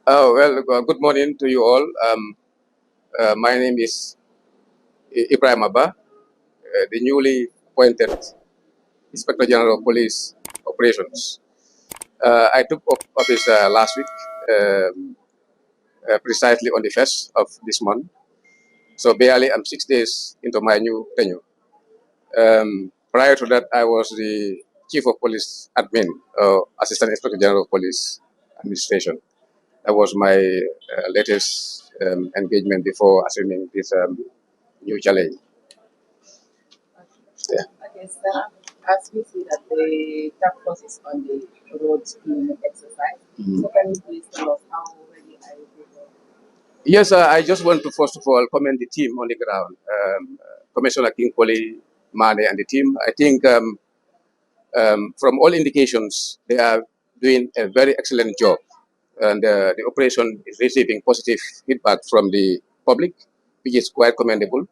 Oh, well, good morning to you all. My name is Ibrahim Abba, the newly appointed Inspector General of Police Operations. I took up office last week, precisely on the 1st of this month. So barely I'm 6 days into my new tenure. Prior to that, I was the Chief of Police Admin, Assistant Inspector General of Police Administration. That was my latest engagement before assuming this new challenge. Yeah. Okay, sir, as we see that the task force is on the road cleaning exercise, so can you please tell us how ready are you people? Yes, I just want to first of all commend the team on the ground, Commissioner King Poli, Mane, and the team. I think from all indications, they are doing a very excellent job, and the operation is receiving positive feedback from the public, which is quite commendable.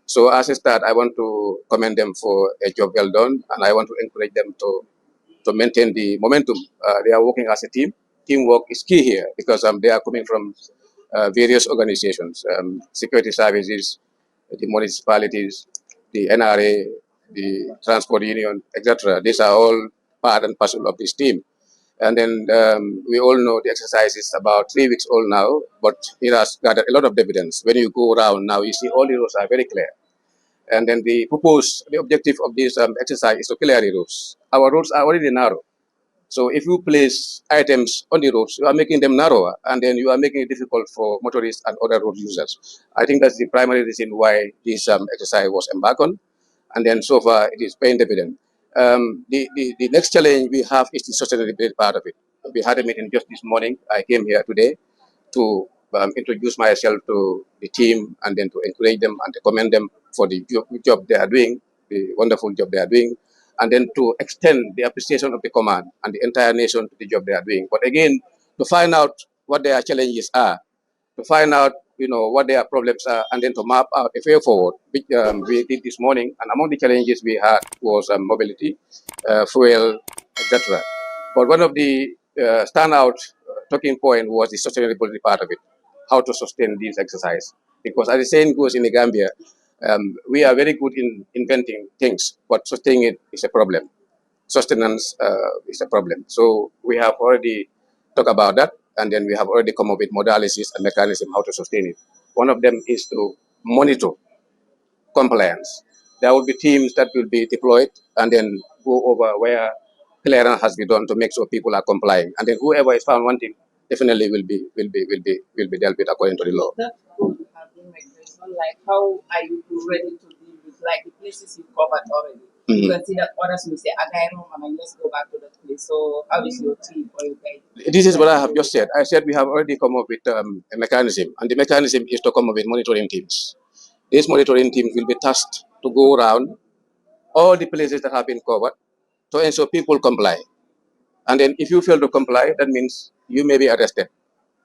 So as a start, I want to commend them for a job well done, and I want to encourage them to maintain the momentum. They are working as a team. Teamwork is key here because they are coming from various organizations, security services, the municipalities, the NRA, the transport union, etc. These are all part and parcel of this team. And then we all know the exercise is about 3 weeks old now, but it has gathered a lot of dividends. When you go around now, you see all the roads are very clear. And then the objective of this exercise is to clear the roads. Our roads are already narrow. So if you place items on the roads, you are making them narrower, and then you are making it difficult for motorists and other road users. I think that's the primary reason why this exercise was embarked on, and then so far it is paying dividend. The next challenge we have is the sustainability part of it. We had a meeting just this morning. I came here today to introduce myself to the team and then to encourage them and to commend them for the job they are doing, the wonderful job they are doing, and then to extend the appreciation of the command and the entire nation to the job they are doing. But again, to find out what their challenges are, to find out what their problems are, and then to map out a way forward, which we did this morning. And among the challenges we had was mobility, fuel, etc. But one of the standout talking point was the sustainability part of it, how to sustain this exercise. Because as the saying goes in the Gambia, we are very good in inventing things, but sustaining it is a problem. Sustenance is a problem. So we have already talked about that, and then we have already come up with modalities and mechanism how to sustain it. One of them is to monitor compliance. There will be teams that will be deployed and then go over where clearance has been done to make sure people are complying. And then whoever is found wanting definitely will be dealt with according to the law. That's good to have been my question. Like, how are you ready to deal with like the places you covered already? You can see that others will say, "Again, and I just go back to that place." So, how is your team or your guide? This is what I have just said. I said we have already come up with a mechanism, and the mechanism is to come up with monitoring teams. These monitoring teams will be tasked to go around all the places that have been covered to ensure people comply. And then if you fail to comply, that means you may be arrested.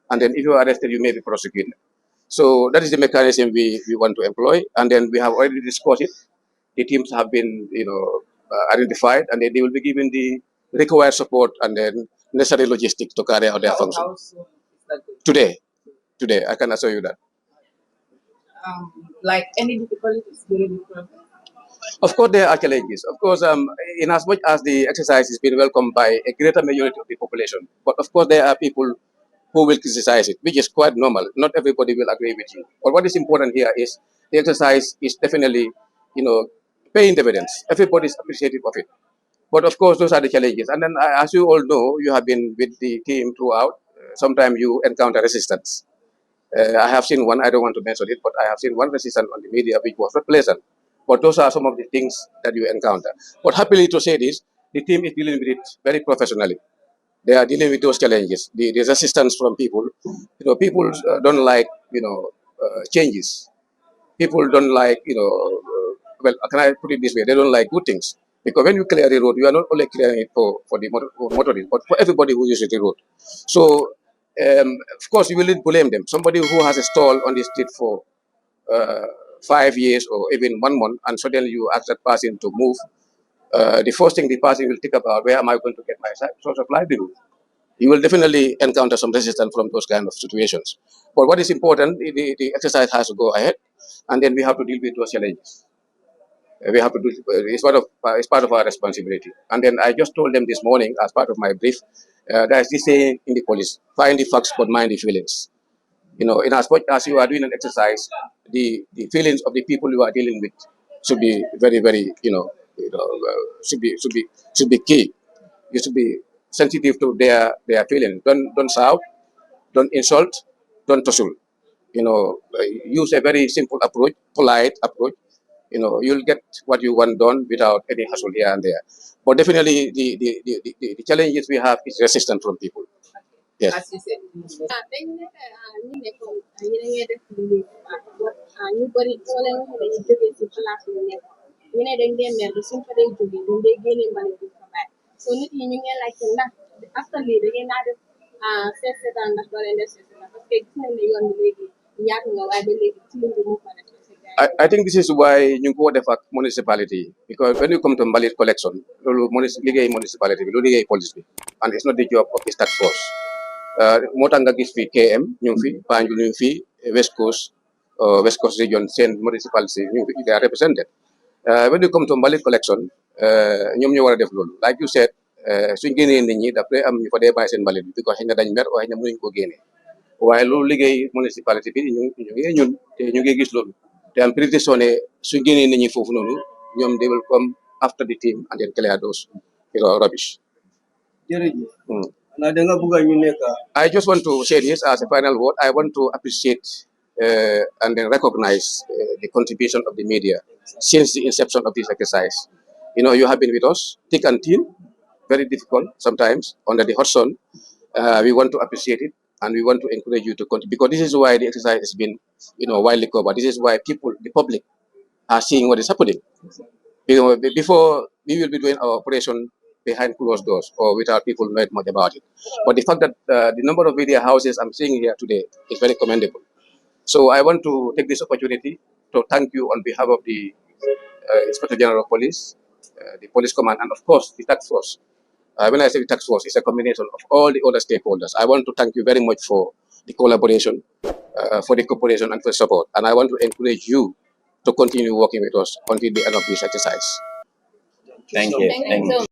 And then if you are arrested, you may be prosecuted. So that is the mechanism we want to employ. And then we have already discussed it. The teams have been, identified, and then they will be given the required support and then necessary logistics to carry out their function. How soon is that good? Today, I can assure you that. Like any difficulties during the process? Of course, there are challenges. Of course, in as much as the exercise is being welcomed by a greater majority of the population, but of course, there are people who will criticize it, which is quite normal. Not everybody will agree with you. But what is important here is the exercise is definitely, paying dividends. Everybody is appreciative of it. But of course, those are the challenges. And then, as you all know, you have been with the team throughout. Sometimes you encounter resistance. I have seen one, I don't want to mention it, but I have seen one resistance on the media which was not pleasant. But those are some of the things that you encounter. But happily to say this, the team is dealing with it very professionally. They are dealing with those challenges. The resistance from people. People don't like, changes. People don't like, well, can I put it this way? They don't like good things. Because when you clear the road, you are not only clearing it for the motorists, but for everybody who uses the road. So, of course, you will not blame them. Somebody who has a stall on the street for uh, 5 years or even 1 month, and suddenly you ask that person to move, the first thing the person will think about, where am I going to get my source of livelihood? you will definitely encounter some resistance from those kind of situations. But what is important, the exercise has to go ahead, and then we have to deal with those challenges. We have to do it's part of our responsibility. And then I just told them this morning as part of my brief, there's this saying in the police: find the facts but mind the feelings. In as much as you are doing an exercise, the feelings of the people you are dealing with should be very, very, should be key. You should be sensitive to their feelings. Don't shout, don't insult, don't tussle. Use a very simple approach, polite approach. You'll get what you want done without any hassle here and there. But definitely, the challenges we have is resistance from people. Yes. As you said. dañ nekk ñu nekkoon yéen a ngi def liggéey bu baax ñu bëri soo leen waxee dañuy jógee si place yu nekk ñu ne dañ dee mer suñ fa dee jógee duñ dee génne mbali duñ fa bàyyi so nit yi ñu ngi laajte ndax after lii da ngeen naa def seet seetaan ndax doo leen def seet seetaan parce que gis nañ ne yoon bi léegi yaatu nga waaye ba léegi ci liñ bi mu fa def I think this is why you go the fact municipality, because when you come to Mbalit collection, municipality, police, and it's not the job of the task force. Motanga gis fi KM ñu fi Banjul ñu fi West Coast region seen municipality ñu fi they are represented. When you come to Mbalit collection, ñoom ñoo war a def loolu like you said, suñ génnee nit ñi d'après am ñu fa dee bàyyi seen mbalit bi because xëy na dañ mer waaye ñoom mënuñ ko génnee waaye loolu liggéey municipality bi ñu ngi ñun te ñu ngi gis loolu te am pretty sure ne suñ génnee nit ñi foofu noonu ñoom they will come after the team and then clear those rubbish. I just want to say this as a final word. I want to appreciate and then recognize the contribution of the media since the inception of this exercise. You have been with us, thick and thin, very difficult sometimes under the hot sun. We want to appreciate it and we want to encourage you to continue because this is why the exercise has been, widely covered. This is why people, the public, are seeing what is happening. Before we will be doing our operation behind closed doors or without people knowing much about it. But the fact that the number of media houses I'm seeing here today is very commendable. So I want to take this opportunity to thank you on behalf of the Inspector General of Police, the Police Command, and of course the task force. When I say the task force, it's a combination of all the other stakeholders. I want to thank you very much for the collaboration, for the cooperation, and for the support. And I want to encourage you to continue working with us until the end of this exercise. Thank you. Thank you.